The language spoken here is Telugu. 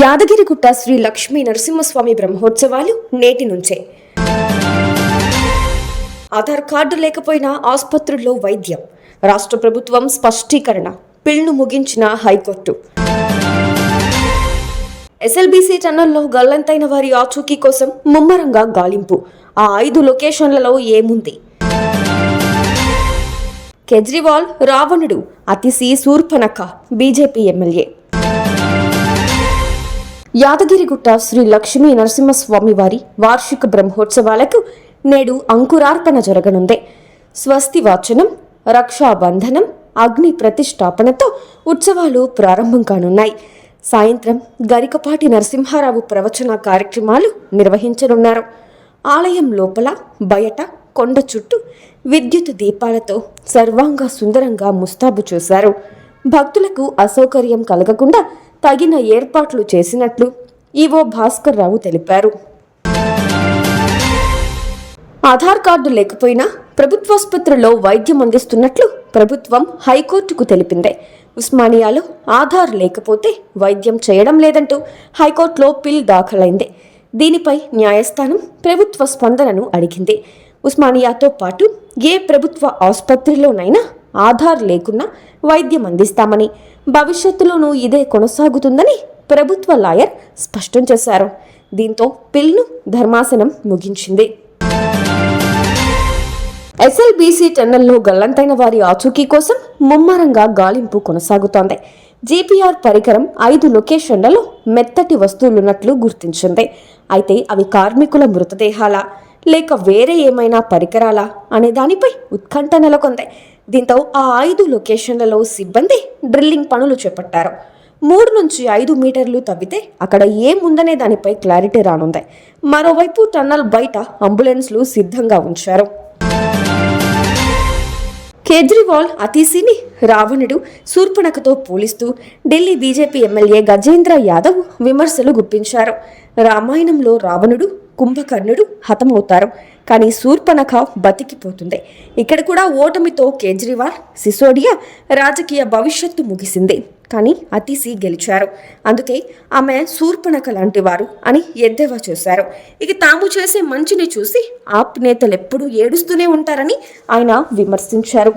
యాదగిరిగుట్ట శ్రీ లక్ష్మీ నరసింహస్వామి బ్రహ్మోత్సవాలు నేటి నుంచే. ఆధార్ కార్డు లేకపోయినా ఆసుపత్రుల్లో వైద్యం. రాష్ట్ర ప్రభుత్వం స్పష్టీకరణ. పిల్ను ముగించిన హైకోర్టు. ఎస్ఎల్బీసీ టన్నల్లో గల్లంతైన వారి ఆచూకీ కోసం ముమ్మరంగా గాలింపు. ఆ 5 లొకేషన్లలో ఏముంది? కేజ్రీవాల్ రావణుడు, అతిసి శూర్పణఖ బీజేపీ ఎమ్మెల్యే. యాదగిరిగుట్ట శ్రీ లక్ష్మీ నరసింహస్వామి వారి వార్షిక బ్రహ్మోత్సవాలకు నేడు అంకురార్పణ జరగనుంది. స్వస్తి వాచనం, రక్షాబంధనం, అగ్ని ప్రతిష్టాపనతో ఉత్సవాలు ప్రారంభం కానున్నాయి. సాయంత్రం గరికపాటి నరసింహారావు ప్రవచన కార్యక్రమాలు నిర్వహించనున్నారు. ఆలయం లోపల బయట కొండ చుట్టూ విద్యుత్ దీపాలతో సర్వాంగ సుందరంగా ముస్తాబు చేశారు. భక్తులకు అసౌకర్యం కలగకుండా తగిన ఏర్పాట్లు చేసినట్లు ఈవో భాస్కర్ రావు తెలిపారు. ఆధార్ కార్డు లేకపోయినా ప్రభుత్వాసుపత్రిలో వైద్యం అందిస్తున్నట్లు ప్రభుత్వం హైకోర్టుకు తెలిపింది. ఉస్మానియాలో ఆధార్ లేకపోతే వైద్యం చేయడం లేదంటూ హైకోర్టులో పిల్ దాఖలైంది. దీనిపై న్యాయస్థానం ప్రభుత్వ స్పందనను అడిగింది. ఉస్మానియాతో పాటు ఏ ప్రభుత్వ ఆసుపత్రిలోనైనా ఆధార్ లేకున్నా వైద్యం అందిస్తామని, భవిష్యత్తులోనూ ఇదే కొనసాగుతుందని ప్రభుత్వ లాయర్ స్పష్టం చేశారు. దీంతో పిల్ను ధర్మాసనం ముగించింది. ఎస్ఎల్బీసీ టన్నల్లో గల్లంతైన వారి ఆచూకీ కోసం ముమ్మరంగా గాలింపు కొనసాగుతోంది. జీపీఆర్ పరికరం 5 లొకేషన్లలో మెత్తటి వస్తువులున్నట్లు గుర్తించింది. అయితే అవి కార్మికుల మృతదేహాలా లేక వేరే ఏమైనా పరికరాలా అనే దానిపై ఉత్కంఠ నెలకొంది. దీంతో ఆ 5 లొకేషన్లలో సిబ్బంది డ్రిల్లింగ్ పనులు చేపట్టారు. 3 నుంచి 5 మీటర్లు తవ్వితే అక్కడ ఏముందనే దానిపై క్లారిటీ రానుంది. మరోవైపు టన్నల్ బయట అంబులెన్స్లు సిద్ధంగా ఉంచారు. కేజ్రీవాల్ అతిసిని రావణుడు, శూర్పణఖతో పోలిస్తూ ఢిల్లీ బీజేపీ ఎమ్మెల్యే గజేంద్ర యాదవ్ విమర్శలు గుప్పించారు. రామాయణంలో రావణుడు, కుంభకర్ణుడు హతమవుతారు, కానీ శూర్పణఖ బతికిపోతుంది. ఇక్కడ కూడా ఓటమితో కేజ్రీవాల్, సిసోడియా రాజకీయ భవిష్యత్తు ముగిసింది. కానీ అతిసి గెలిచారు, అందుకే ఆమె శూర్పణఖ లాంటి వారు అని ఎద్దేవా చేశారు. ఇక తాము చేసే మంచిని చూసి ఆప్ నేతలు ఎప్పుడూ ఏడుస్తూనే ఉంటారని ఆయన విమర్శించారు.